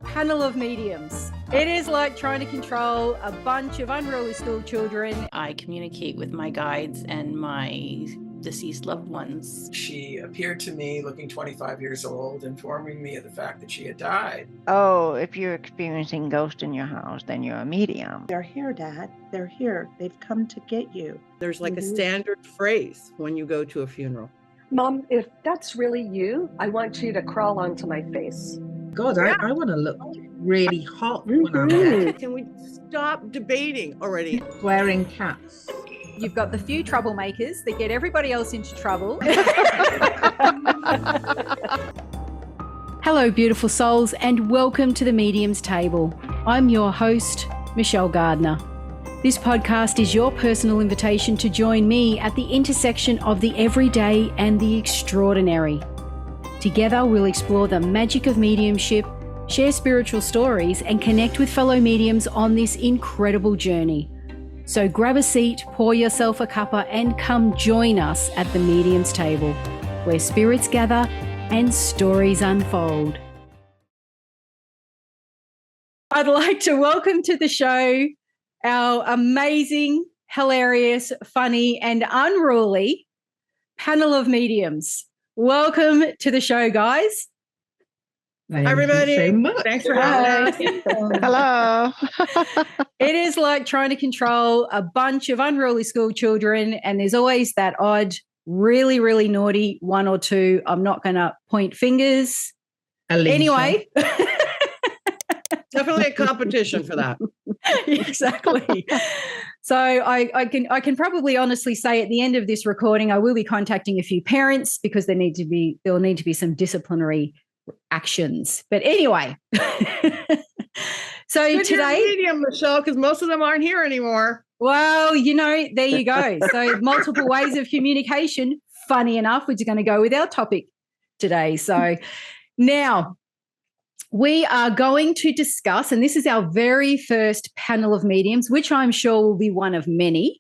Panel of mediums. It is like trying to control a bunch of unruly school children. I communicate with my guides and my deceased loved ones. She appeared to me looking 25 years old, informing me of the fact that she had died. Oh, if you're experiencing ghosts in your house, then you're a medium. They're here, Dad. They're here. They've come to get you. There's like a standard phrase when you go to a funeral. Mom, if that's really you, I want you to crawl onto my face. God, I want to look really hot when I'm there. Can we stop debating already? Wearing cats. You've got the few troublemakers that get everybody else into trouble. Hello, beautiful souls, and welcome to the Medium's Table. I'm your host, Michelle Gardner. This podcast is your personal invitation to join me at the intersection of the everyday and the extraordinary. Together, we'll explore the magic of mediumship, share spiritual stories, and connect with fellow mediums on this incredible journey. So grab a seat, pour yourself a cuppa, and come join us at the Medium's Table, where spirits gather and stories unfold. I'd like to welcome to the show our amazing, hilarious, funny, and unruly panel of mediums. Welcome to the show, guys. Hi, everybody. So much. Thanks for having us. Hello. It is like trying to control a bunch of unruly school children, and there's always that odd, really, really naughty one or two. I'm not going to point fingers. Alicia. Anyway. Definitely a competition for that. Exactly. So I can probably honestly say at the end of this recording, I will be contacting a few parents because there'll need to be some disciplinary actions. But anyway, so Good today, medium, Michelle, because most of them aren't here anymore. well, there you go. So multiple ways of communication, funny enough, which is going to go with our topic today. So now we are going to discuss, and this is our very first panel of mediums, which I'm sure will be one of many.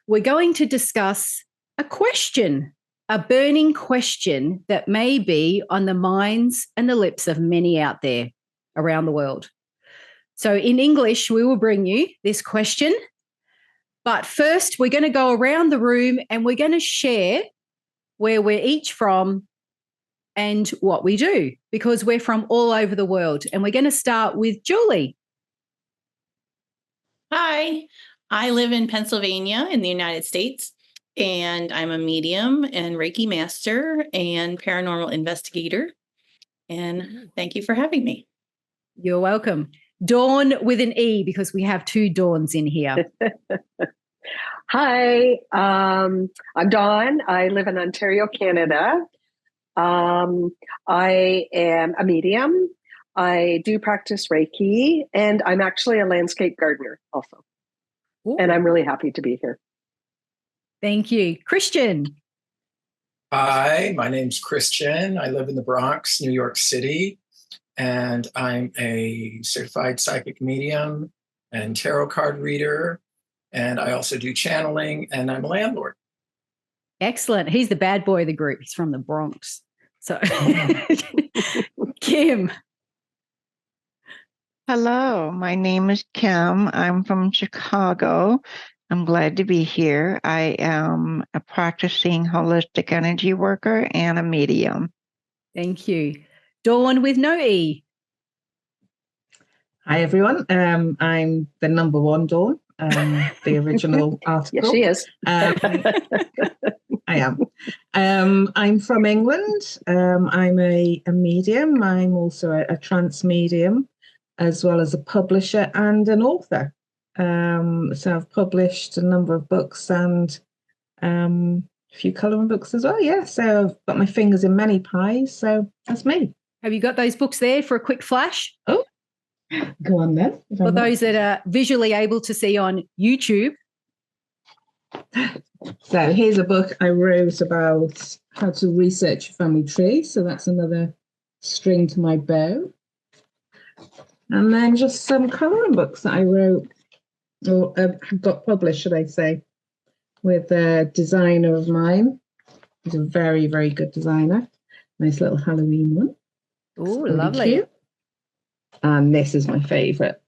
We're going to discuss a question, a burning question that may be on the minds and the lips of many out there around the world. So in English, we will bring you this question. But first, we're going to go around the room and we're going to share where we're each from and what we do, because we're from all over the world. And we're going to start with Julie. Hi, I live in Pennsylvania in the United States, and I'm a medium and Reiki master and paranormal investigator. And thank you for having me. You're welcome. Dawn with an E, because we have two Dawns in here. Hi, I'm Dawn. I live in Ontario, Canada. I am a medium. I do practice Reiki, and I'm actually a landscape gardener also. Ooh. And I'm really happy to be here. Thank you. Christian. Hi, my name's Christian. I live in the Bronx, New York City, and I'm a certified psychic medium and tarot card reader, and I also do channeling, and I'm a landlord. Excellent. He's the bad boy of the group. He's from the Bronx. So, Kim. Hello, my name is Kim. I'm from Chicago. I'm glad to be here. I am a practicing holistic energy worker and a medium. Thank you. Dawn with no E. Hi, everyone. I'm the number one Dawn, the original article. Yes, she is. I am. I'm from England. I'm a medium. I'm also a trance medium, as well as a publisher and an author. So I've published a number of books and a few colouring books as well. Yeah, so I've got my fingers in many pies. So that's me. Have you got those books there for a quick flash? Oh, go on then. For those that are visually able to see on YouTube. So here's a book I wrote about how to research a family tree. So that's another string to my bow. And then just some colouring books that I wrote, or got published, should I say, with a designer of mine. He's a very, very good designer. Nice little Halloween one. Oh, lovely. Cute. And this is my favorite.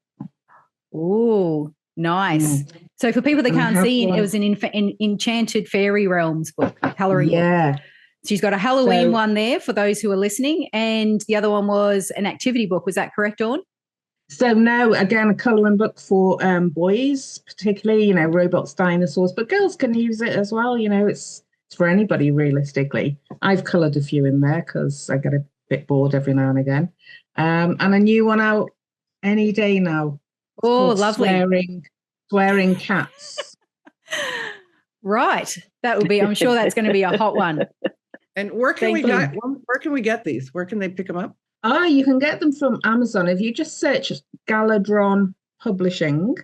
Ooh, nice. So for people that And I can't have see, one- it was an Enchanted Fairy Realms book, coloring book. Yeah. So she's got a Halloween So- one there for those who are listening, and the other one was an activity book. Was that correct, Dawn? So now, again, a colouring book for boys, particularly, you know, robots, dinosaurs, but girls can use it as well. You know, it's for anybody, realistically. I've coloured a few in there because I get a bit bored every now and again. And a new one out any day now. It's Oh, called lovely. Swearing Cats. Right. That would be, I'm sure that's going to be a hot one. And where can Thank where can we get these? Where can they pick them up? Oh, you can get them from Amazon. If you just search Galadron Publishing,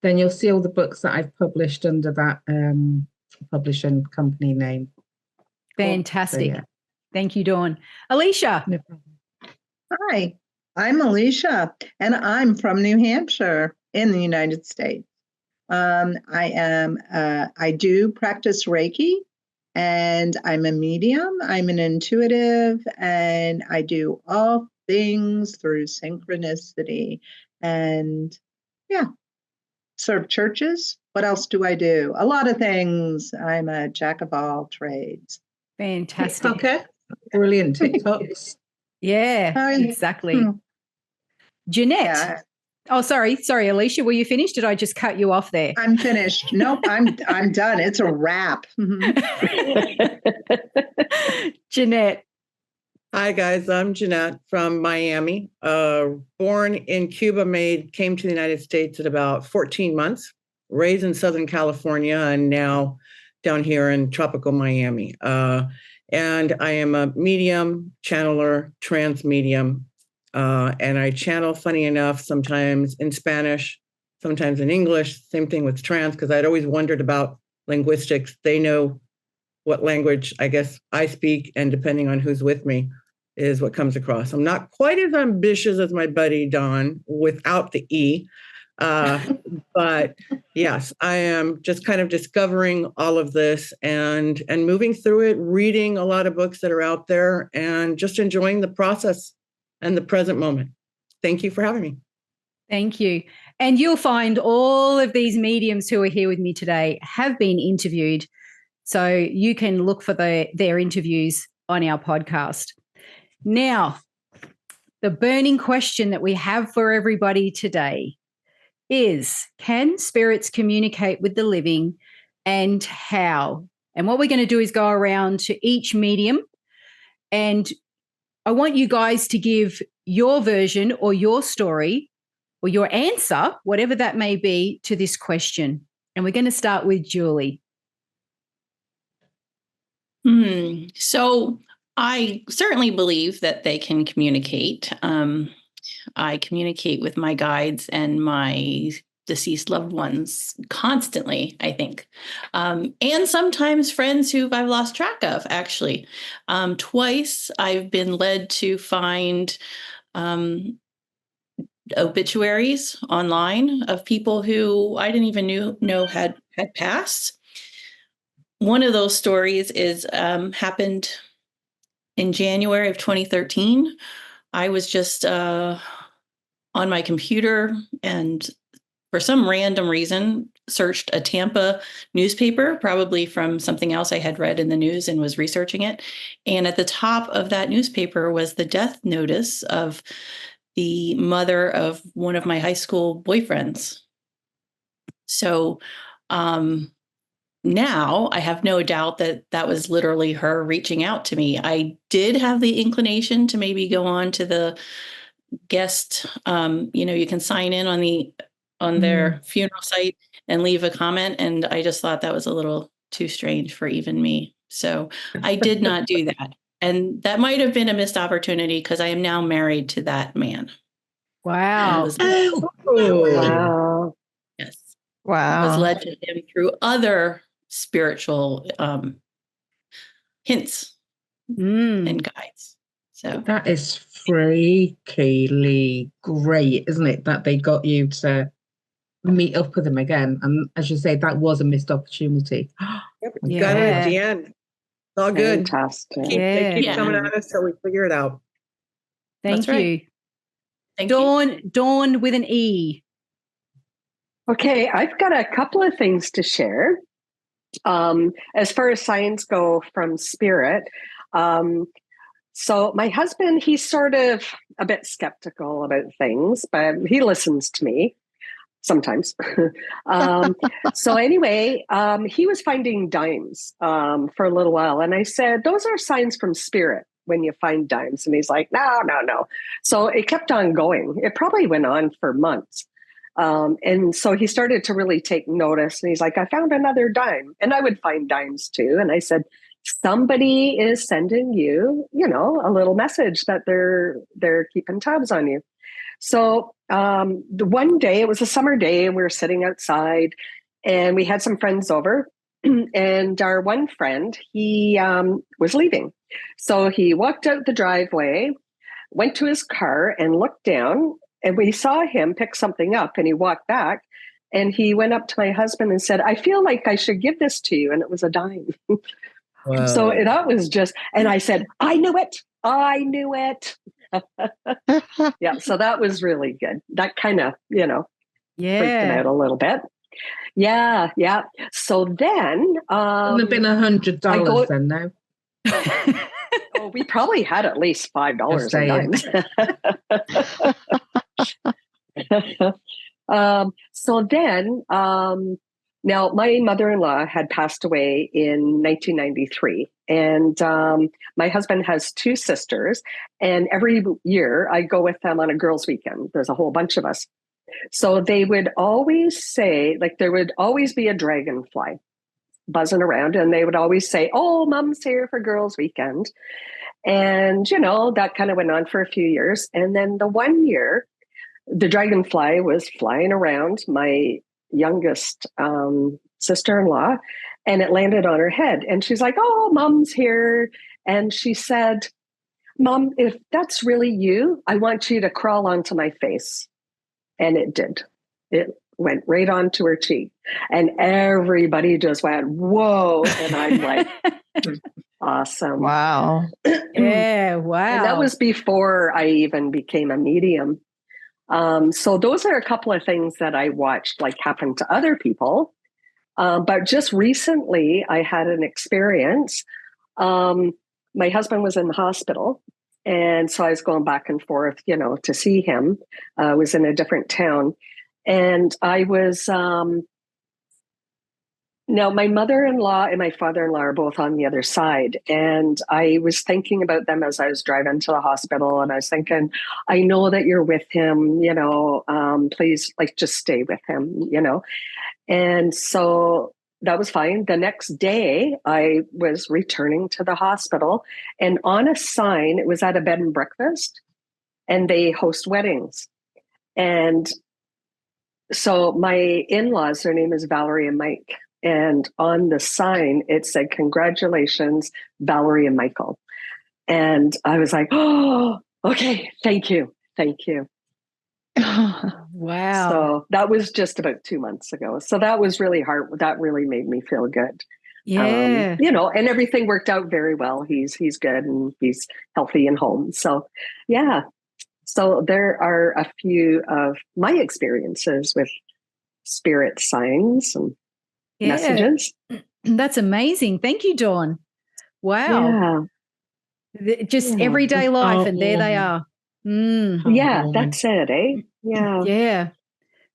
then you'll see all the books that I've published under that publishing company name. Fantastic. So, yeah. Thank you, Dawn. Alicia. No problem. Hi, I'm Alicia, and I'm from New Hampshire in the United States. I do practice Reiki, and I'm a medium. I'm an intuitive, and I do all things through synchronicity. And yeah, serve churches. What else do I do? A lot of things. I'm a jack of all trades. Fantastic. TikToker. Brilliant TikToks. Yeah, exactly. Jeanette. Yeah. Oh, sorry, Alicia. Were you finished? Did I just cut you off there? I'm finished. Nope, I'm done. It's a wrap. Jeanette. Hi guys, I'm Jeanette from Miami. Born in Cuba, came to the United States at about 14 months, raised in Southern California, and now down here in tropical Miami. And I am a medium, channeler, trans medium. And I channel, funny enough, sometimes in Spanish, sometimes in English. Same thing with trans, because I'd always wondered about linguistics. They know what language I guess I speak, and depending on who's with me is what comes across. I'm not quite as ambitious as my buddy Don without the E. But yes, I am just kind of discovering all of this and moving through it, reading a lot of books that are out there, and just enjoying the process and the present moment. Thank you for having me. Thank you. And you'll find all of these mediums who are here with me today have been interviewed. So you can look for their interviews on our podcast. Now, the burning question that we have for everybody today is, can spirits communicate with the living, and how? And what we're going to do is go around to each medium, and I want you guys to give your version or your story or your answer, whatever that may be, to this question. And we're going to start with Julie. So I certainly believe that they can communicate. I communicate with my guides and my deceased loved ones constantly, I think. And sometimes friends who I've lost track of, actually. Twice I've been led to find obituaries online of people who I didn't even know had passed. One of those stories is happened in January of 2013. I was just on my computer and for some random reason searched a Tampa newspaper, probably from something else I had read in the news and was researching it. And at the top of that newspaper was the death notice of the mother of one of my high school boyfriends. So now I have no doubt that that was literally her reaching out to me. I did have the inclination to maybe go on to the guest, you can sign in on their funeral site and leave a comment. And I just thought that was a little too strange for even me. So I did not do that. And that might have been a missed opportunity because I am now married to that man. Wow. Wow. Yes. Wow. Was led to him through other spiritual hints and guides. So That is freakily great, isn't it? That they got you to meet up with him again. And as you say, that was a missed opportunity. We got it at the end. It's all good. Fantastic. They keep Yeah. coming at us till we figure it out. Thank That's right. you. Thank you. Dawn with an E. Okay, I've got a couple of things to share. As far as signs go from spirit, so my husband, he's sort of a bit skeptical about things, but he listens to me sometimes. So anyway, he was finding dimes for a little while. And I said, those are signs from spirit when you find dimes. And he's like, no. So it kept on going. It probably went on for months. And so he started to really take notice. And he's like, I found another dime. And I would find dimes too. And I said, somebody is sending you, a little message that they're keeping tabs on you. So the one day, it was a summer day, and we were sitting outside, and we had some friends over. And our one friend, he was leaving. So he walked out the driveway, went to his car, and looked down. And we saw him pick something up, and he walked back. And he went up to my husband and said, I feel like I should give this to you. And it was a dime. Wow. So that was just, and I said, I knew it. Yeah, so that was really good. That kind of, freaked him out a little bit. Yeah. So then, Wouldn't have been $100 then, no? Oh, we probably had at least $5 in dimes. So then, now my mother-in-law had passed away in 1993, and my husband has two sisters, and every year I go with them on a girls' weekend. There's a whole bunch of us. So they would always say, like, there would always be a dragonfly buzzing around, and they would always say, oh, Mom's here for girls' weekend. And, that kind of went on for a few years. And then the one year, the dragonfly was flying around my youngest sister-in-law, and it landed on her head. And she's like, oh, Mom's here. And she said, Mom, if that's really you, I want you to crawl onto my face. And it did. It went right onto her cheek. And everybody just went, whoa. And I'm like, awesome. Wow. Yeah, wow. And that was before I even became a medium. So those are a couple of things that I watched like happen to other people. But just recently I had an experience. My husband was in the hospital, and so I was going back and forth, to see him. I was in a different town, and I was, now my mother-in-law and my father-in-law are both on the other side. And I was thinking about them as I was driving to the hospital, and I was thinking, I know that you're with him, please, like, just stay with him, And so that was fine. The next day I was returning to the hospital, and on a sign, it was at a bed and breakfast, and they host weddings. And so my in-laws, their name is Valerie and Mike. And on the sign, it said, congratulations, Valerie and Michael. And I was like, oh, okay, thank you. Wow. So that was just about 2 months ago. So that was really hard. That really made me feel good. Yeah. And everything worked out very well. He's good, and he's healthy and home. So, yeah. So there are a few of my experiences with spirit signs and messages. That's amazing. Thank you, Dawn. Wow. Just everyday life, and there they are. Yeah, that's it, eh? Yeah.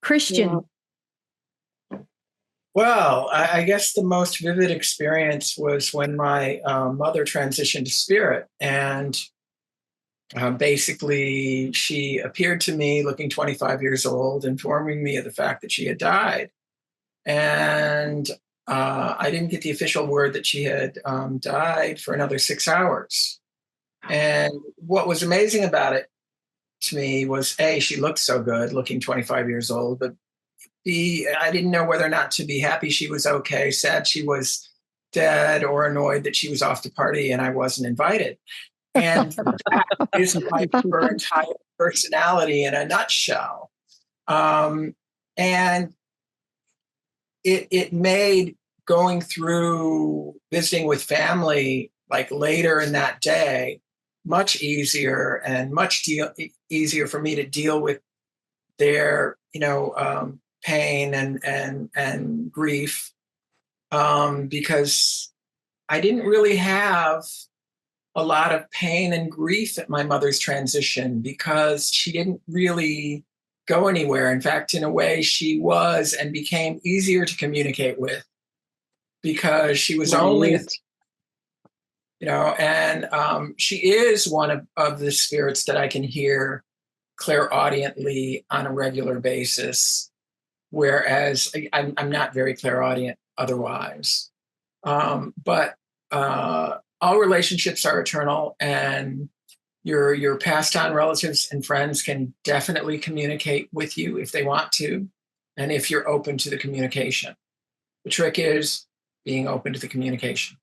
Christian. Well, I guess the most vivid experience was when my mother transitioned to spirit. And basically, she appeared to me looking 25 years old, informing me of the fact that she had died. And I didn't get the official word that she had died for another 6 hours. And what was amazing about it to me was, A, she looked so good looking 25 years old, but B, I didn't know whether or not to be happy she was okay, sad she was dead, or annoyed that she was off to party and I wasn't invited. And that is like her entire personality in a nutshell. And it made going through visiting with family, like later in that day, much easier and easier for me to deal with their, pain and grief, because I didn't really have a lot of pain and grief at my mother's transition because she didn't really go anywhere. In fact, in a way, she was and became easier to communicate with because she was only, and she is one of the spirits that I can hear clairaudiently on a regular basis, whereas I'm not very clairaudient otherwise. But all relationships are eternal, and your passed on relatives and friends can definitely communicate with you if they want to, and if you're open to the communication. The trick is being open to the communication.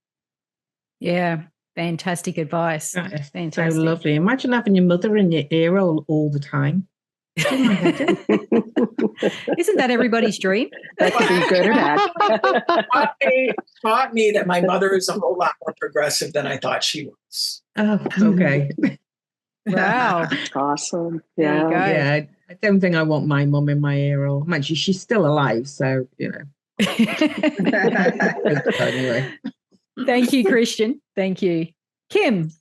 Yeah, fantastic advice. That is Fantastic. so lovely. Imagine having your mother in your ear all the time. Isn't that everybody's dream? That could be good or bad. Taught me that my mother is a whole lot more progressive than I thought she was. Oh, okay. Wow. Awesome. There you Yeah. go. Yeah, I don't think I want my mum in my ear all. Man, she's still alive, so anyway. Thank you, Christian. Thank you. Kim.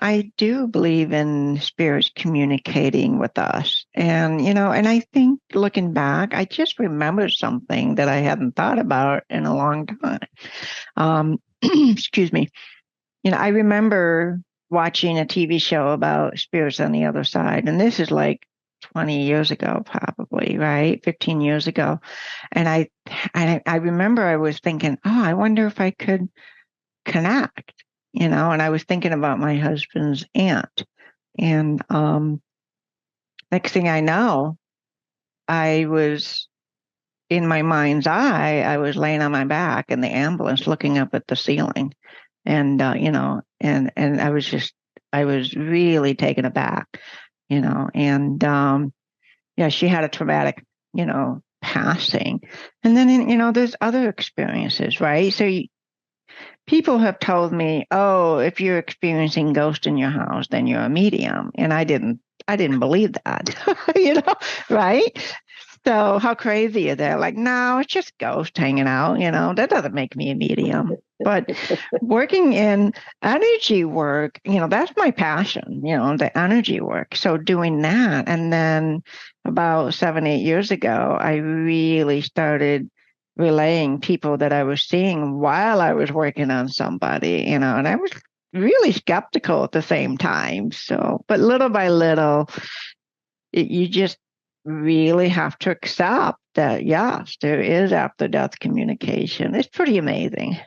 I do believe in spirits communicating with us. And, and I think looking back, I just remembered something that I hadn't thought about in a long time. Excuse me. I remember watching a TV show about spirits on the other side. And this is like 20 years ago, probably, right? 15 years ago. And I remember I was thinking, I wonder if I could connect. And I was thinking about my husband's aunt. And next thing I know, I was in my mind's eye, I was laying on my back in the ambulance looking up at the ceiling. And, and I was really taken aback, and she had a traumatic, passing. And then, there's other experiences, right? So people have told me, if you're experiencing ghosts in your house, then you're a medium. And I didn't believe that, right? So how crazy is that? Like, no, it's just ghosts hanging out, that doesn't make me a medium. But working in energy work, that's my passion, the energy work. So doing that. And then about 7-8 years ago, I really started relaying people that I was seeing while I was working on somebody, and I was really skeptical at the same time. So, but little by little, you just really have to accept that, yes, there is after death communication. It's pretty amazing.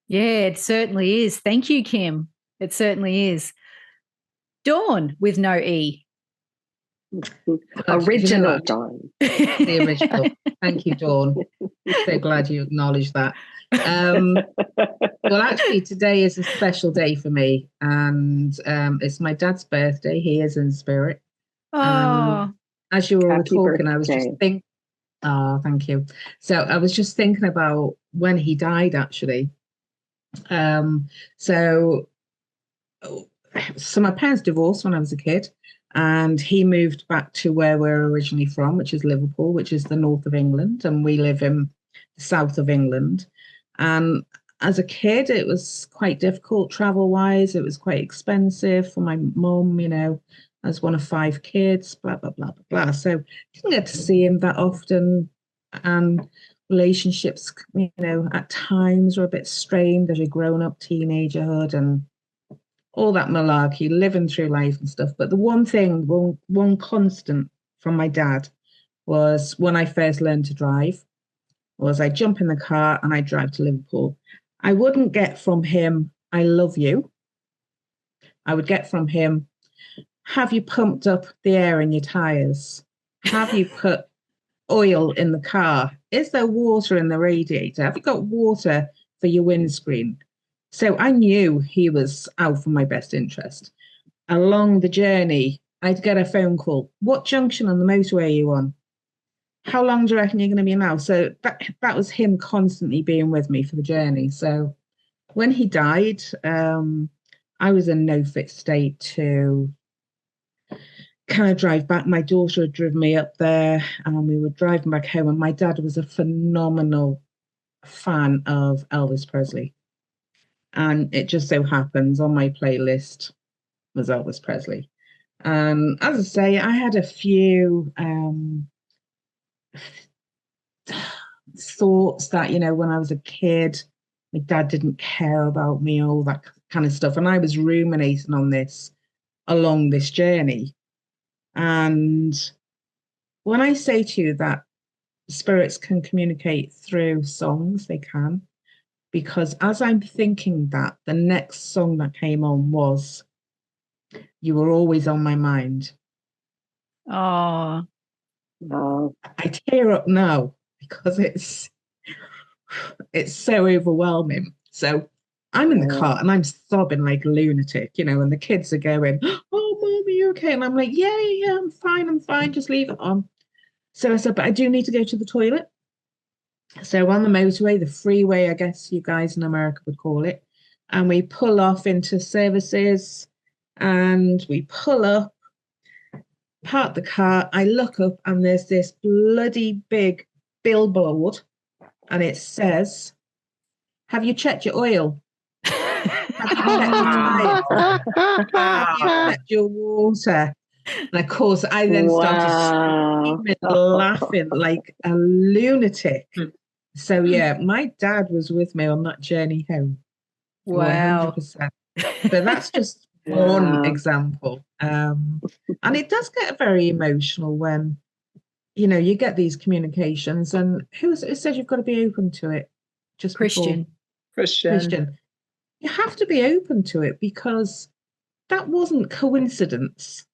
Yeah, it certainly is. Thank you, Kim. It certainly is. Dawn with no E. Original Dawn. The original. Thank you, Dawn. So glad you acknowledged that. Well, actually, today is a special day for me, and it's my dad's birthday. He is in spirit. Oh, as you were all Happy talking, I was birthday. just thinking. Oh, thank you. So I was just thinking about when he died, actually. So my parents divorced when I was a kid, and he moved back to where we're originally from, which is Liverpool, which is the north of England, and we live in the south of England. And as a kid, it was quite difficult travel-wise. It was quite expensive for my mum, as one of 5 kids, blah, blah, blah, blah, blah. So I didn't get to see him that often. And relationships, at times were a bit strained as you're grown up, teenagerhood, and all that malarkey, living through life and stuff. But the one constant from my dad was when I first learned to drive, was I jump in the car and I drive to Liverpool. I wouldn't get from him, I love you. I would get from him, have you pumped up the air in your tires? Have you put oil in the car? Is there water in the radiator? Have you got water for your windscreen? So I knew he was out for my best interest. Along the journey, I'd get a phone call. What junction on the motorway are you on? How long do you reckon you're going to be now? So that was him constantly being with me for the journey. So when he died, I was in no fit state to kind of drive back. My daughter had driven me up there, and we were driving back home, and my dad was a phenomenal fan of Elvis Presley. And it just so happens on my playlist was Elvis Presley. As I say, I had a few thoughts that, when I was a kid, my dad didn't care about me, all that kind of stuff. And I was ruminating on this along this journey. And when I say to you that spirits can communicate through songs, they can. Because as I'm thinking that, the next song that came on was You Were Always on My Mind. Oh, I tear up now because it's so overwhelming. So I'm in the car and I'm sobbing like a lunatic, and the kids are going, "Oh, Mom, are you okay?" And I'm like, yeah, I'm fine, just leave it on. So I said, but I do need to go to the toilet. So on the motorway, the freeway, I guess you guys in America would call it, and we pull off into services and we pull up, park the car. I look up and there's this bloody big billboard and it says, "Have you checked your oil? Have you checked your tires? Have you checked your water?" And of course, I then started screaming, laughing like a lunatic. So yeah, my dad was with me on that journey home. wow. 100%. So that's just one example. And it does get very emotional when, you get these communications, and who says you've got to be open to it? Just Christian. Christian. You have to be open to it because that wasn't coincidence.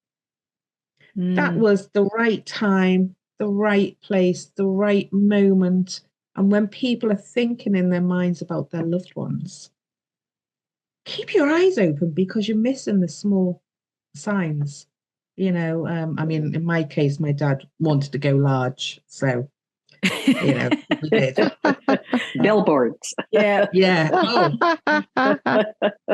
That was the right time, the right place, the right moment. And when people are thinking in their minds about their loved ones, keep your eyes open because you're missing the small signs. In my case, my dad wanted to go large. So, we did. Billboards. Yeah. Yeah. Oh,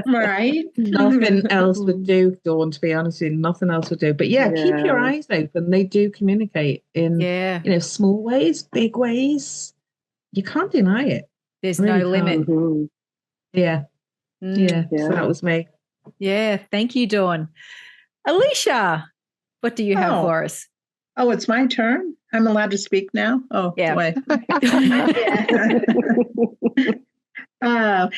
Right. nothing else would do, Dawn, to be honest with you. Nothing else would do. But keep your eyes open. They do communicate in, small ways, big ways. You can't deny it. There's Really no limit. Mhm. Yeah. Yeah. So that was me. Yeah. Thank you, Dawn. Alicia, what do you have for us? Oh, it's my turn. I'm allowed to speak now. Oh, Yeah. boy. I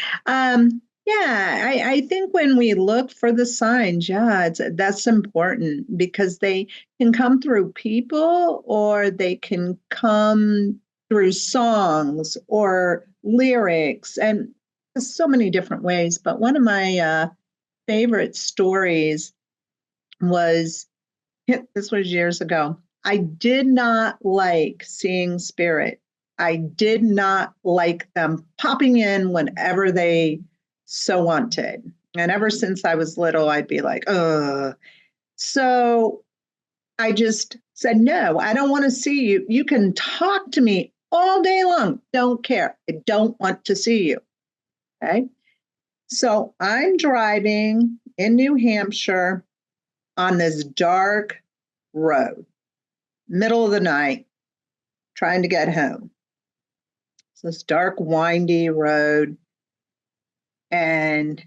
think when we look for the signs, that's important because they can come through people or they can come through songs or lyrics and so many different ways. But one of my favorite stories was, this was years ago. I did not like seeing spirit. I did not like them popping in whenever they so wanted. And ever since I was little, I'd be like, ugh. So I just said, no, I don't want to see you. You can talk to me all day long. Don't care. I don't want to see you. Okay. So I'm driving in New Hampshire on this dark road, middle of the night, trying to get home. It's this dark, windy road. And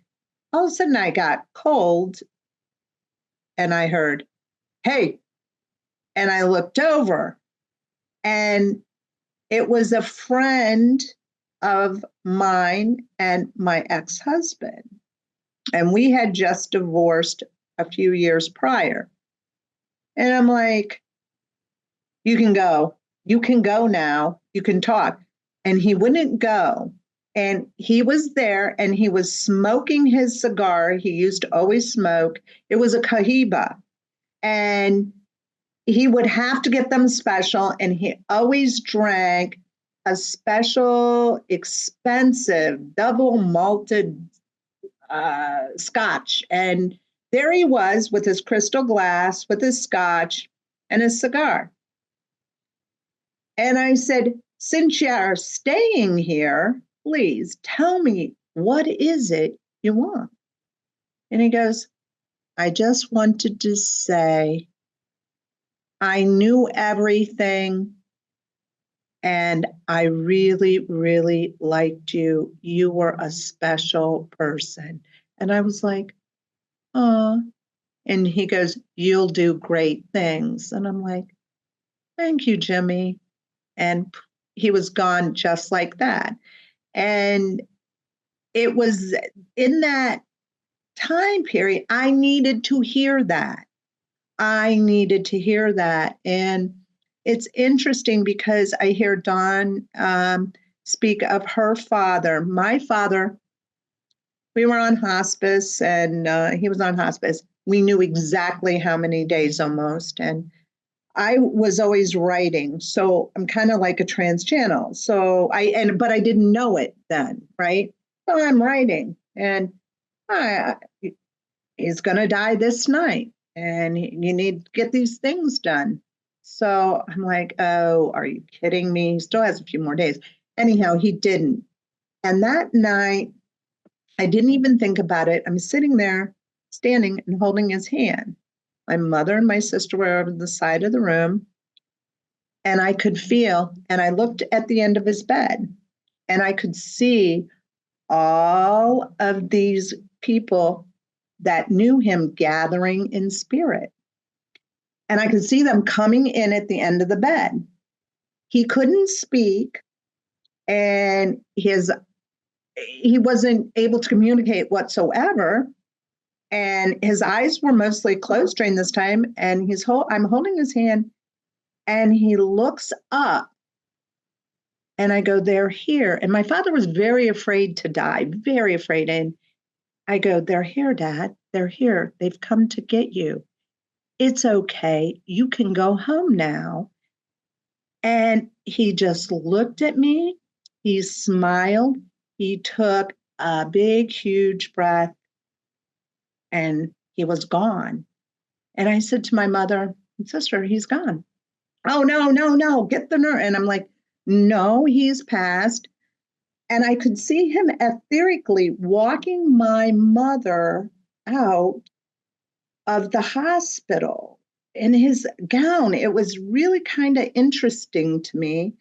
all of a sudden I got cold and I heard, "Hey," and I looked over and it was a friend of mine and my ex-husband. And we had just divorced a few years prior. And I'm like, "You can go. You can go now. You can talk." And he wouldn't go. And he was there and he was smoking his cigar. He used to always smoke. It was a Cohiba. And he would have to get them special. And he always drank a special, expensive, double malted scotch. And there he was with his crystal glass, with his scotch and his cigar. And I said, "Since you are staying here, please tell me, what is it you want?" And he goes, I just wanted to say I knew everything and I really, really liked you. You were a special person. And I was like, oh. And he goes, you'll do great things. And I'm like, thank you, Jimmy. And he was gone just like that. And it was in that time period, I needed to hear that. I needed to hear that. And it's interesting because I hear Dawn speak of her father. My father, we were on hospice and he was on hospice. We knew exactly how many days almost. And I was always writing. So I'm kind of like a trans channel. But I didn't know it then, right? So I'm writing and he's going to die this night and you need to get these things done. So I'm like, oh, are you kidding me? He still has a few more days. Anyhow, he didn't. And that night, I didn't even think about it. I'm sitting there, standing and holding his hand. My mother and my sister were over the side of the room. And I could feel, and I looked at the end of his bed, and I could see all of these people that knew him gathering in spirit. And I could see them coming in at the end of the bed. He couldn't speak, and he wasn't able to communicate whatsoever. And his eyes were mostly closed during this time. And I'm holding his hand, and he looks up, and I go, they're here. And my father was very afraid to die, very afraid. And I go, they're here, Dad. They're here. They've come to get you. It's okay. You can go home now. And he just looked at me. He smiled. He took a big, huge breath, and he was gone. And I said to my mother and sister, he's gone. Oh, no, get the nurse. And I'm like, no, he's passed. And I could see him etherically walking my mother out of the hospital in his gown. It was really kind of interesting to me.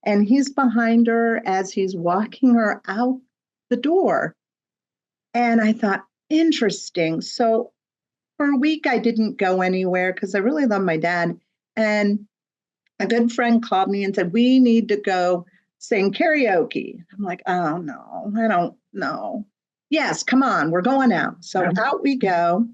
And he's behind her as he's walking her out the door. And I thought, interesting. So for a week, I didn't go anywhere because I really love my dad. And a good friend called me and said, we need to go sing karaoke. I'm like, oh, no, I don't know. Yes, come on, we're going out. So out we go.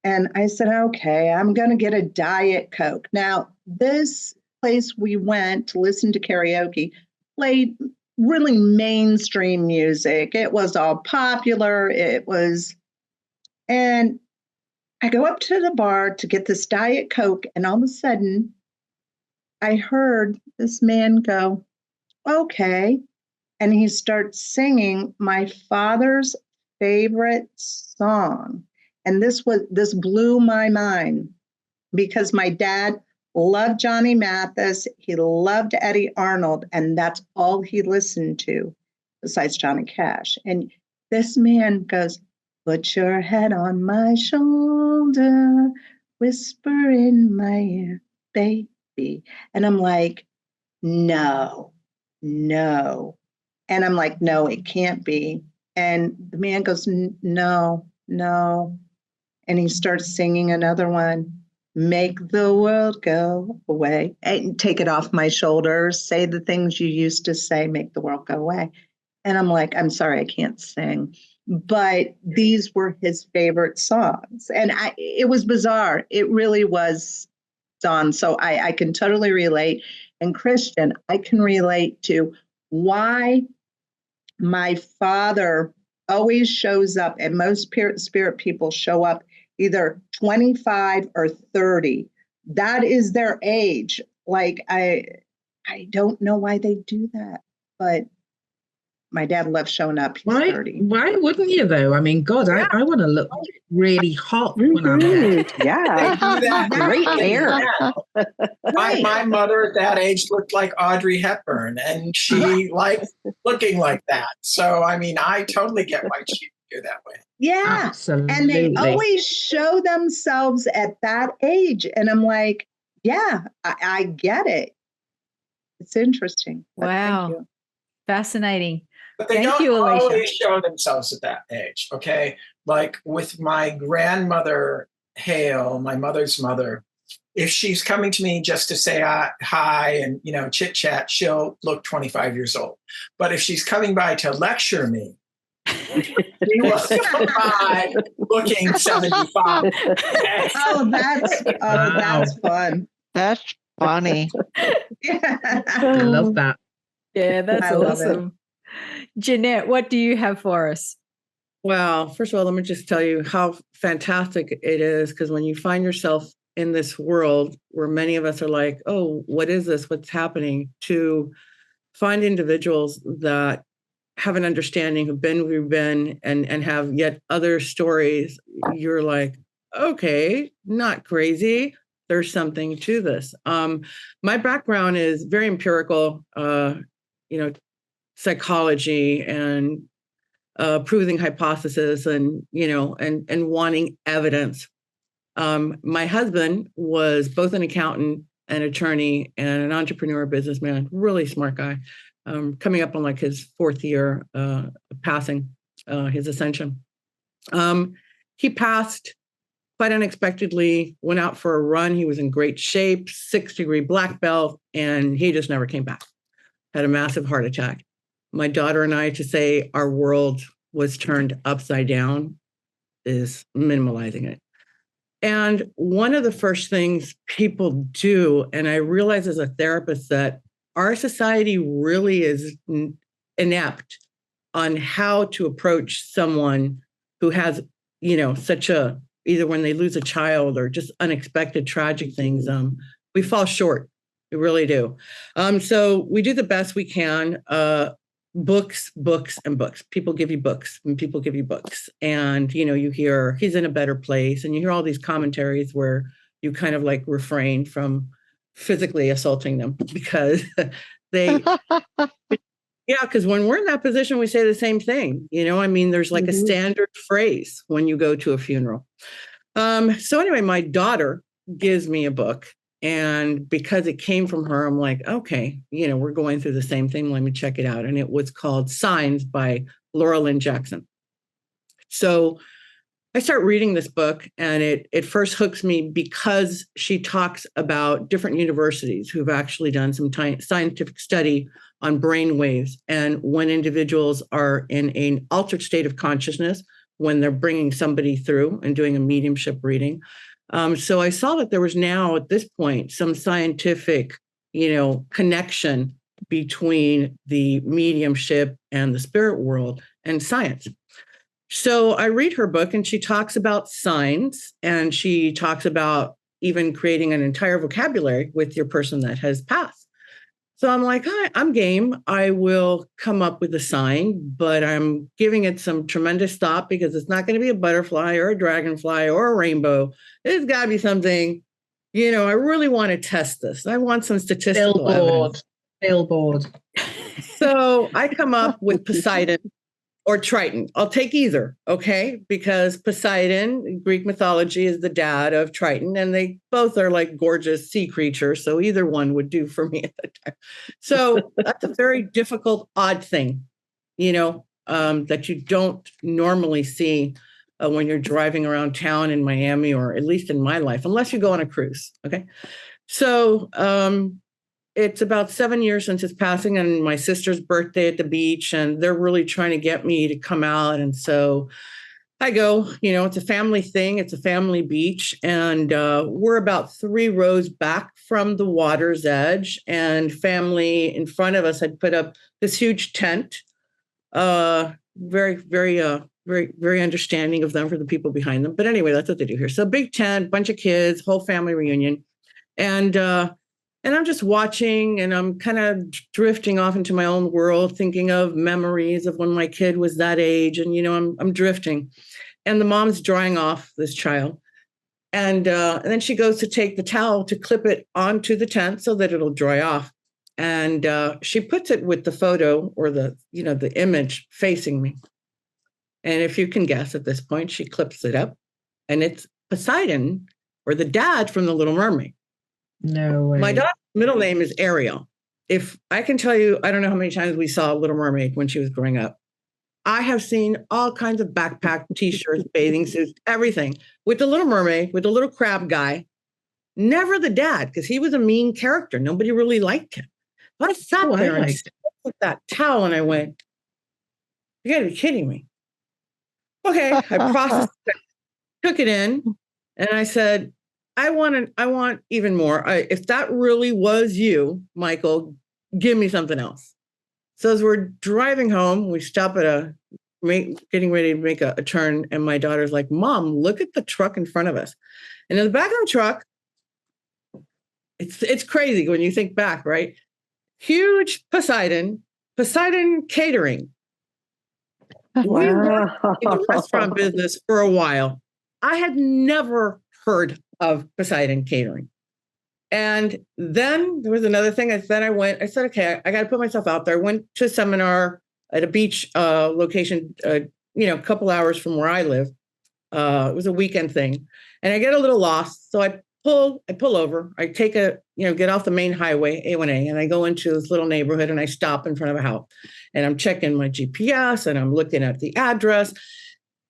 And I said, okay, I'm going to get a Diet Coke. Now, this place we went to listen to karaoke played really mainstream music. It was all popular. And I go up to the bar to get this Diet Coke. And all of a sudden, I heard this man go, okay. And he starts singing my father's favorite song. And this blew my mind because my dad loved Johnny Mathis. He loved Eddie Arnold. And that's all he listened to besides Johnny Cash. And this man goes, put your head on my shoulder, whisper in my ear, baby. And I'm like, no. And I'm like, no, it can't be. And the man goes, no. And he starts singing another one, make the world go away. And take it off my shoulders, say the things you used to say, make the world go away. And I'm like, I'm sorry, I can't sing. But these were his favorite songs. And it was bizarre. It really was, Dawn. So I can totally relate. And Christian, I can relate to why my father always shows up, and most spirit people show up either 25 or 30. That is their age. Like, I don't know why they do that, but my dad loves showing up. He's 30. Why wouldn't you, though? I mean, God, yeah. I want to look really hot when I'm there. Yeah. They do that. Great hair. My mother at that age looked like Audrey Hepburn, and she liked looking like that. So, I mean, I totally get why she you're that way. Yeah. Absolutely. And they always show themselves at that age. And I'm like, yeah, I get it. It's interesting. But Wow. Thank you. Fascinating. But they Thank don't you, Alicia. always show themselves at that age, okay? Like with my grandmother, Hale, my mother's mother, if she's coming to me just to say hi and, chit chat, she'll look 25 years old. But if she's coming by to lecture me, she will come by looking 75. Oh, that's fun. That's funny. I love that. Yeah, that's I love it. awesome. Jeanette, what do you have for us? Well, first of all, let me just tell you how fantastic it is, because when you find yourself in this world where many of us are like, oh, what is this? What's happening? To find individuals that have an understanding, who've been where you've been, and have yet other stories, you're like, okay, not crazy. There's something to this. My background is very empirical, psychology and proving hypothesis, and wanting evidence. My husband was both an accountant, an attorney, and an entrepreneur, businessman, really smart guy. Coming up on like his fourth year passing his ascension. He passed quite unexpectedly, went out for a run. He was in great shape, 6-degree black belt, and he just never came back. Had a massive heart attack. My daughter and I, to say our world was turned upside down is minimalizing it. And one of the first things people do, and I realize as a therapist that our society really is inept on how to approach someone who has, such a, either when they lose a child or just unexpected tragic things, we fall short. We really do. So we do the best we can. Books, and books. People give you books, and people give you books. And, you hear he's in a better place, and you hear all these commentaries where you kind of like refrain from physically assaulting them because they, because when we're in that position, we say the same thing. There's like a standard phrase when you go to a funeral. So anyway, my daughter gives me a book. And because it came from her, I'm like, okay, we're going through the same thing. Let me check it out. And it was called Signs by Laura Lynn Jackson. So I start reading this book, and it first hooks me because she talks about different universities who've actually done some scientific study on brain waves and when individuals are in an altered state of consciousness, when they're bringing somebody through and doing a mediumship reading. So I saw that there was now at this point some scientific, connection between the mediumship and the spirit world and science. So I read her book, and she talks about signs, and she talks about even creating an entire vocabulary with your person that has passed. So I'm like, hi, I'm game. I will come up with a sign, but I'm giving it some tremendous thought because it's not going to be a butterfly or a dragonfly or a rainbow. It's got to be something, I really want to test this. I want some statistical evidence. Billboard. So I come up with Poseidon or Triton. I'll take either, okay? Because Poseidon, Greek mythology, is the dad of Triton, and they both are like gorgeous sea creatures. So either one would do for me at the time. So that's a very difficult, odd thing, that you don't normally see when you're driving around town in Miami, or at least in my life, unless you go on a cruise, okay? So it's about 7 years since his passing, and my sister's birthday at the beach, and they're really trying to get me to come out. And so I go, it's a family thing. It's a family beach. And we're about 3 rows back from the water's edge, and family in front of us had put up this huge tent. Very, very, very, very understanding of them for the people behind them. But anyway, that's what they do here. So big tent, bunch of kids, whole family reunion. And I'm just watching, and I'm kind of drifting off into my own world, thinking of memories of when my kid was that age. And, I'm drifting. And the mom's drying off this child. And then she goes to take the towel to clip it onto the tent so that it'll dry off. And she puts it with the photo or the image facing me. And if you can guess at this point, she clips it up and it's Poseidon, or the dad from The Little Mermaid. No way. My daughter's middle name is Ariel. If I can tell you, I don't know how many times we saw Little Mermaid when she was growing up. I have seen all kinds of backpack, t-shirts, bathing suits, everything with the Little Mermaid, with the little crab guy. Never the dad, because he was a mean character. Nobody really liked him. But I sat there and with that towel and I went, you gotta be kidding me. Okay, I processed it, took it in, and I said, I want even more. If that really was you, Michael, give me something else. So as we're driving home, we stop at getting ready to make a turn, and my daughter's like, Mom, look at the truck in front of us. And in the back of the truck, it's crazy when you think back, right? Huge Poseidon catering. We were in the restaurant business for a while. I had never heard of Poseidon catering. And then there was another thing. I said, okay, I got to put myself out there. I went to a seminar at a beach location, a couple hours from where I live. It was a weekend thing. And I get a little lost. So I pull over. I take get off the main highway, A1A, and I go into this little neighborhood and I stop in front of a house. And I'm checking my GPS and I'm looking at the address.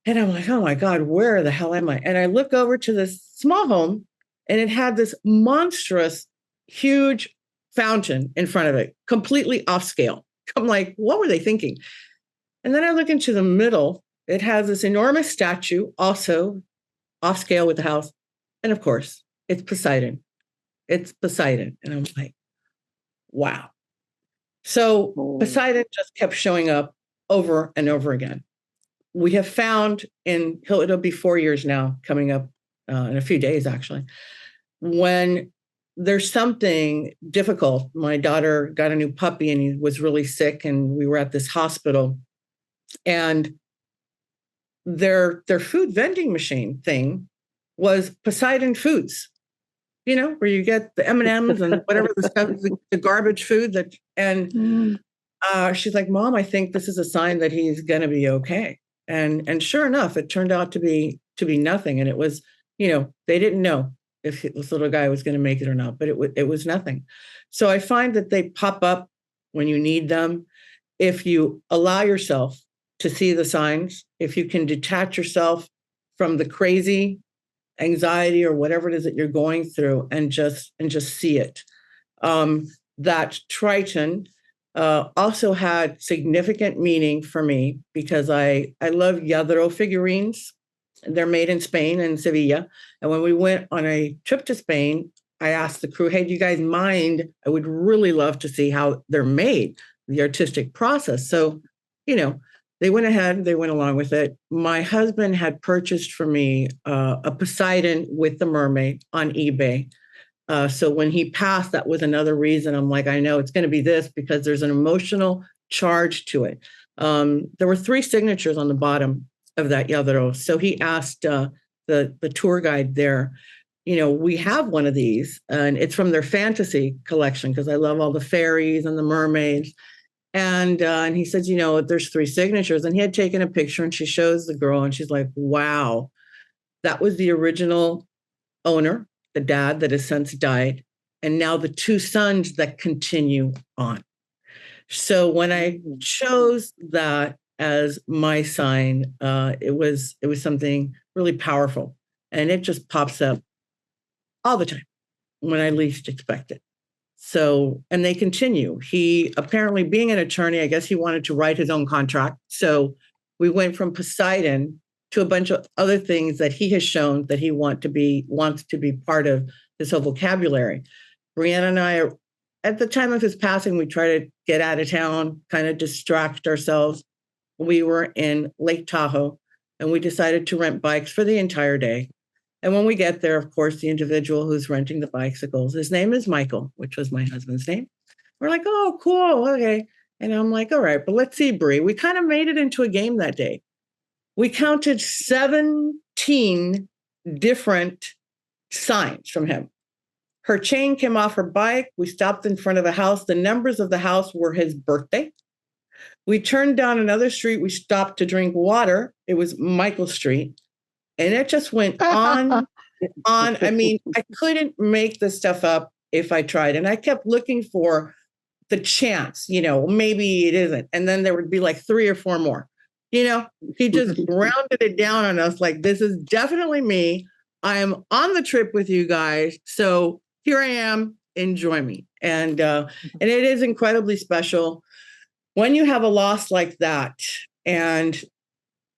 And I'm like, oh my God, where the hell am I? And I look over to this small home and it had this monstrous, huge fountain in front of it, completely off scale. I'm like, what were they thinking? And then I look into the middle. It has this enormous statue, also off scale with the house. And of course, it's Poseidon. It's Poseidon. And I'm like, wow. So Poseidon just kept showing up over and over again. We have found it'll be 4 years now, coming up in a few days, actually, when there's something difficult. My daughter got a new puppy and he was really sick and we were at this hospital, and their food vending machine thing was Poseidon Foods, where you get the M&Ms and whatever the stuff, the garbage food she's like, Mom, I think this is a sign that he's going to be okay. And sure enough, it turned out to be nothing. And it was, they didn't know if this little guy was going to make it or not, but it was nothing. So I find that they pop up when you need them. If you allow yourself to see the signs, if you can detach yourself from the crazy anxiety or whatever it is that you're going through and just see it. That Triton also had significant meaning for me because I love lladro figurines. They're made in Spain and Sevilla. And when we went on a trip to Spain, I asked the crew, hey, do you guys mind? I would really love to see how they're made, the artistic process. So, they went ahead, they went along with it. My husband had purchased for me a Poseidon with the mermaid on eBay. So when he passed, that was another reason. I'm like, I know it's going to be this because there's an emotional charge to it. There were 3 signatures on the bottom of that lladro. So he asked the tour guide there, we have one of these, and it's from their fantasy collection because I love all the fairies and the mermaids. And he says, there's 3 signatures. And he had taken a picture and she shows the girl and she's like, wow, that was the original owner, the dad that has since died. And now the 2 sons that continue on. So when I chose that as my sign, it was something really powerful. And it just pops up all the time when I least expect it. So, and they continue. He apparently, being an attorney, I guess he wanted to write his own contract. So we went from Poseidon to a bunch of other things that he has shown that he wants to be part of his whole vocabulary. Brianna and I, at the time of his passing, we tried to get out of town, kind of distract ourselves. We were in Lake Tahoe and we decided to rent bikes for the entire day. And when we get there, of course, the individual who's renting the bicycles, his name is Michael, which was my husband's name. We're like, oh, cool. Okay. And I'm like, all right, but let's see, Brie. We kind of made it into a game that day. We counted 17 different signs from him. Her chain came off her bike. We stopped in front of a house. The numbers of the house were his birthday. We turned down another street. We stopped to drink water. It was Michael Street. And it just went on and on. I mean, I couldn't make this stuff up if I tried. And I kept looking for the chance, maybe it isn't. And then there would be like 3 or 4 more. He just rounded it down on us like, this is definitely me. I am on the trip with you guys. So here I am. Enjoy me. And it is incredibly special when you have a loss like that and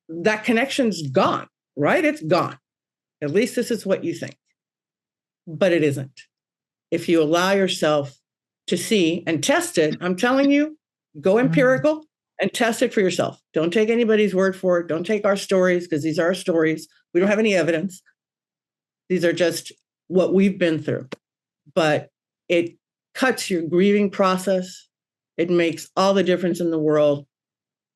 that connection's gone, right? It's gone. At least this is what you think. But it isn't. If you allow yourself to see and test it, I'm telling you, go empirical and test it for yourself. Don't take anybody's word for it. Don't take our stories, because these are our stories. We don't have any evidence. These are just what we've been through. But it cuts your grieving process. It makes all the difference in the world.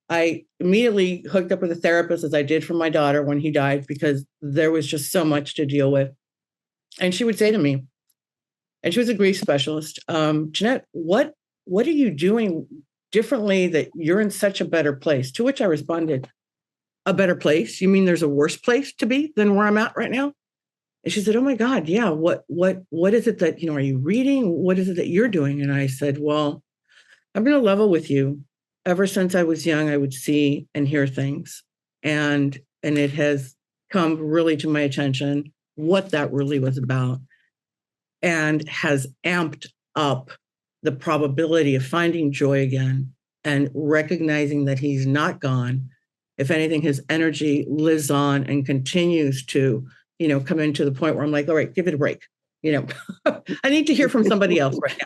I immediately hooked up with a therapist, as I did for my daughter when he died, because there was just so much to deal with. And she would say to me, and she was a grief specialist, Jeanette, what are you doing differently that you're in such a better place? To which I responded, a better place? You mean there's a worse place to be than where I'm at right now? And she said, oh my God, yeah. What is it that, are you reading? What is it that you're doing? And I said, well, I'm going to level with you. Ever since I was young, I would see and hear things. And it has come really to my attention what that really was about, and has amped up the probability of finding joy again and recognizing that he's not gone. If anything, his energy lives on and continues to, come into the point where I'm like, all right, give it a break. I need to hear from somebody else right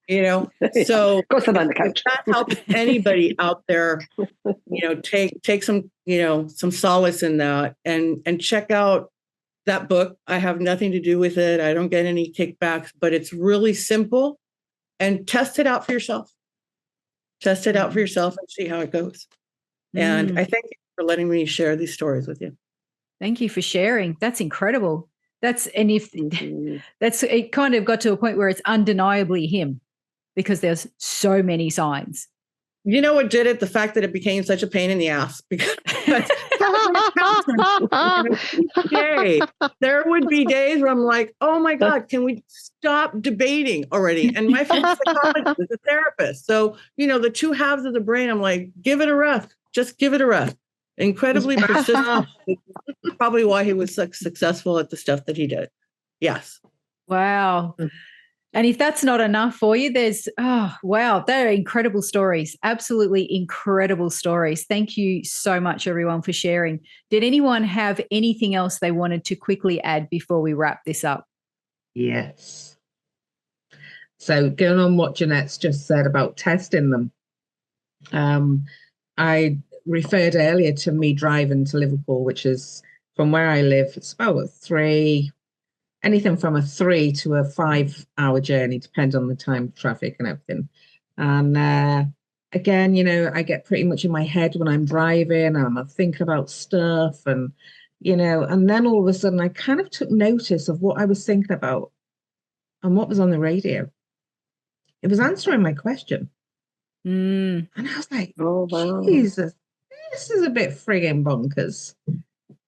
now. So go sit on the couch. If that helps anybody out there, take some, some solace in that, and check out that book. I have nothing to do with it. I don't get any kickbacks, but it's really simple, and test it out for yourself. Test it out for yourself and see how it goes. And I thank you for letting me share these stories with you. Thank you for sharing. That's incredible. It kind of got to a point where it's undeniably him, because there's so many signs. You know what did it? The fact that it became such a pain in the ass. Because there would be days where I'm like, oh my God, can we stop debating already? And my friend's psychologist is a therapist. So, the two halves of the brain, I'm like, give it a rest. Just give it a rest. Incredibly persistent. Probably why he was successful at the stuff that he did. Yes. Wow. And if that's not enough for you, wow, they're incredible stories. Absolutely incredible stories. Thank you so much, everyone, for sharing. Did anyone have anything else they wanted to quickly add before we wrap this up? Yes. So going on what Jeanette's just said about testing them, I referred earlier to me driving to Liverpool, which is from where I live. It's about anything from a 3 to a 5-hour journey, depending on the time of traffic and everything. And again, I get pretty much in my head when I'm driving, and I'm thinking about stuff, and and then all of a sudden I kind of took notice of what I was thinking about and what was on the radio. It was answering my question. And I was like, oh, wow. Jesus, this is a bit frigging bonkers.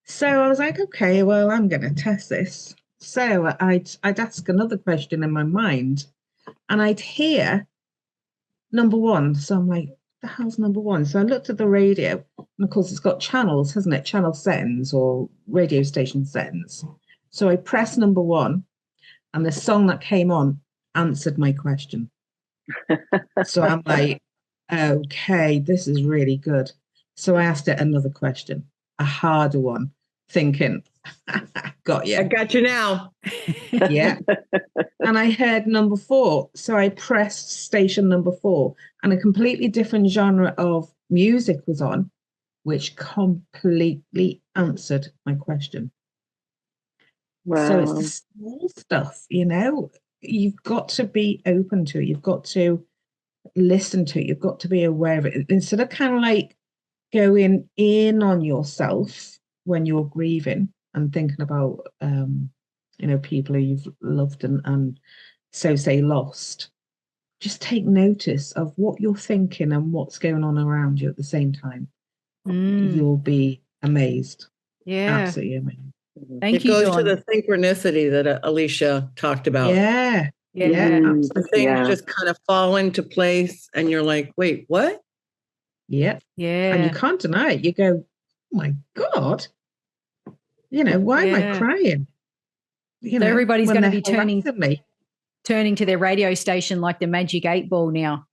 So I was like, okay, well, I'm going to test this. So I'd ask another question in my mind, and I'd hear number 1. So I'm like, the hell's number 1? So I looked at the radio, and of course it's got channels, hasn't it? Channel settings or radio station settings. So I pressed number 1, and the song that came on answered my question. So I'm like, okay, this is really good. So I asked it another question, a harder one, thinking, got you. I got you now. Yeah. And I heard number 4. So I pressed station number 4, and a completely different genre of music was on, which completely answered my question. Wow. So it's the small stuff, you've got to be open to it. You've got to listen to it. You've got to be aware of it. Instead of kind of like going in on yourself when you're grieving and thinking about, people who you've loved and so say lost. just take notice of what you're thinking and what's going on around you at the same time. You'll be amazed. Yeah. Absolutely amazed. Thank you, It goes Dawn. to the synchronicity that Alicia talked about. Yeah. The things just kind of fall into place and you're like, wait, what? Yeah. Yeah. And you can't deny it. You go, oh my God. Why am I crying? So everybody's going to be turning me. to their radio station like the Magic 8 Ball now.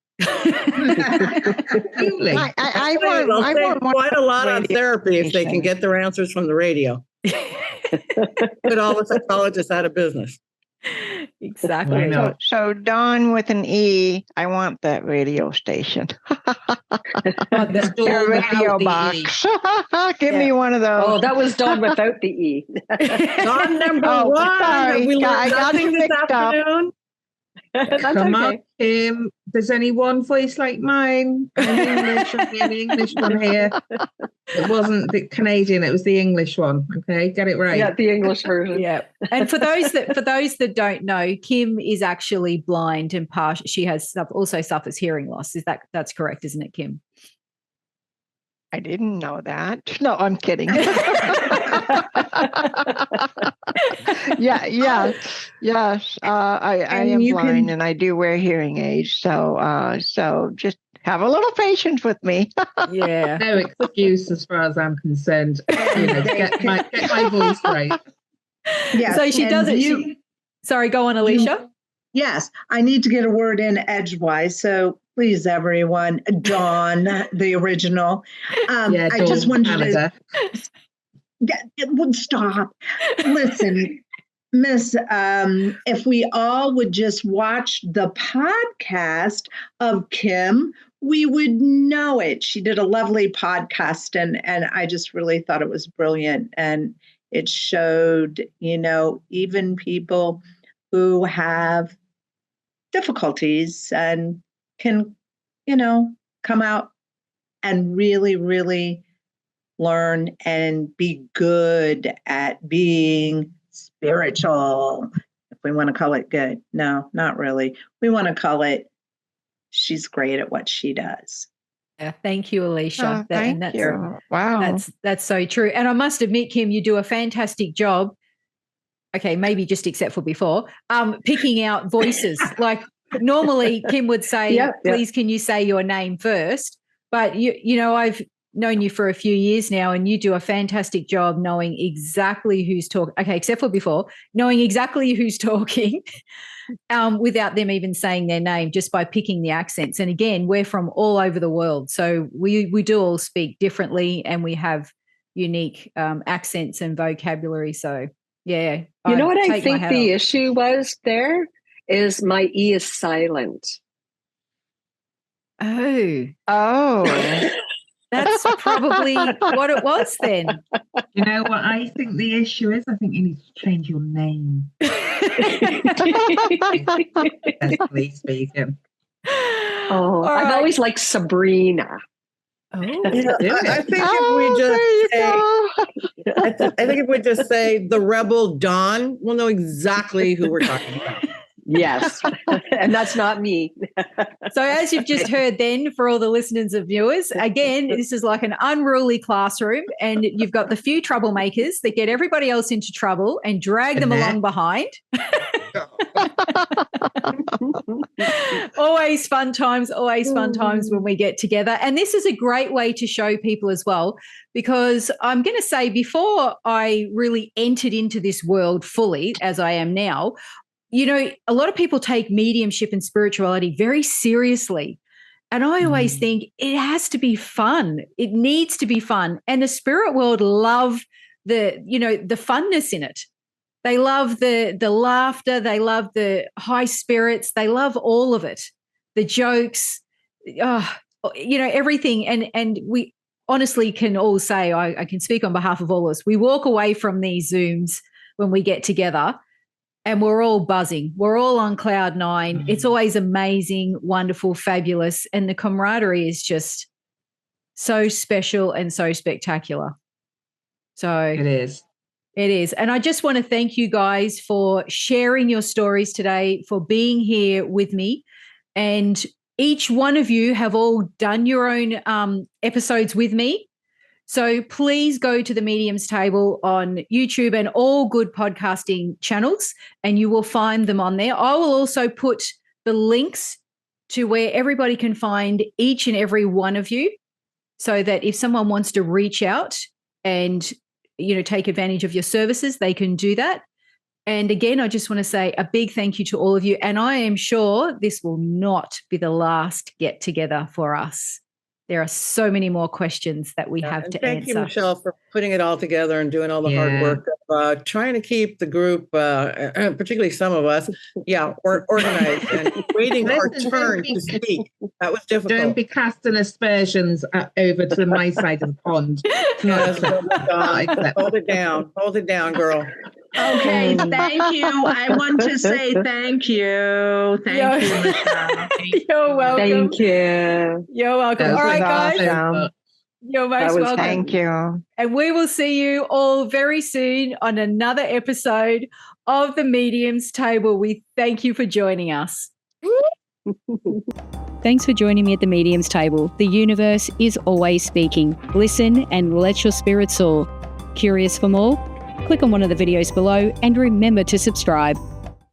Really? I want quite a lot on therapy if they can station. get their answers from the radio. Put all the psychologists out of business. Exactly. So Dawn with an E, I want that radio station. Your radio box. Give me one of those. Oh, that was Dawn without the E. Dawn number one. Sorry. We I learned got nothing you this mixed up. afternoon. That's Come on, okay. Kim. There's only one voice like mine. An English one here. It wasn't the Canadian, it was the English one. Okay, get it right. Yeah, the English version. Yeah. And for those that don't know, Kim is actually blind and she also suffers hearing loss. That's correct, isn't it, Kim? I didn't know that. No, I'm kidding. Yes. I am blind and I do wear hearing aids. So just have a little patience with me. Yeah. No excuse as far as I'm concerned. Get my voice right. Yes, so she does it. Sorry, go on, Alicia. Yes, I need to get a word in edgewise. So please, everyone, Dawn, the original. I just wanted Canada. It would stop. Listen, Miss, if we all would just watch the podcast of Kim, we would know it. She did a lovely podcast, and I just really thought it was brilliant. And it showed, even people who have difficulties and can, come out and really, really learn and be good at being spiritual, if we want to call it good. No, not really. We want to call it she's great at what she does. Yeah, thank you, Alicia. Thank you. Wow. That's so true. And I must admit, Kim, you do a fantastic job. Okay, maybe just except for before, picking out voices. Like normally Kim would say, please, can you say your name first? But I've known you for a few years now, and you do a fantastic job knowing exactly who's talking. Okay, except for before, knowing exactly who's talking without them even saying their name, just by picking the accents. And again, we're from all over the world, so we do all speak differently, and we have unique accents and vocabulary. So yeah, you know what I think the issue was there is my E is silent. Oh. That's probably what it was then. You know what I think the issue is? I think you need to change your name. Best speaking. I've always liked Sabrina. I think if we just say the Rebel Dawn, we'll know exactly who we're talking about. Yes. And that's not me. So as you've just heard then, for all the listeners and viewers, again, this is like an unruly classroom, and you've got the few troublemakers that get everybody else into trouble and drag them along behind. Always fun times when we get together. And this is a great way to show people as well, because I'm going to say, before I really entered into this world fully as I am now, a lot of people take mediumship and spirituality very seriously. And I always think it has to be fun. It needs to be fun. And the spirit world love the funness in it. They love the laughter. They love the high spirits. They love all of it. The jokes, everything. And we honestly can all say, I can speak on behalf of all of us, we walk away from these Zooms when we get together, and we're all buzzing. We're all on cloud nine. It's always amazing, wonderful, fabulous. And the camaraderie is just so special and so spectacular. So it is. It is. And I just want to thank you guys for sharing your stories today, for being here with me. And each one of you have all done your own episodes with me. So please go to the Mediums Table on YouTube and all good podcasting channels, and you will find them on there. I will also put the links to where everybody can find each and every one of you, so that if someone wants to reach out and, take advantage of your services, they can do that. And again, I just want to say a big thank you to all of you. And I am sure this will not be the last get together for us. There are so many more questions that we have to thank answer. you, Michelle, for putting it all together and doing all the hard work of trying to keep the group, particularly some of us, organized and waiting our turn to speak. That was difficult. Don't be casting aspersions over to my side of the pond. Hold it down, girl. Okay, thank you. I want to say thank you. Thank you, Michelle. You're welcome. Thank you. You're welcome. All right, guys. Awesome. You're most welcome. Thank you. And we will see you all very soon on another episode of the Mediums Table. We thank you for joining us. Thanks for joining me at the Mediums Table. The universe is always speaking. Listen and let your spirit soar. Curious for more? Click on one of the videos below and remember to subscribe.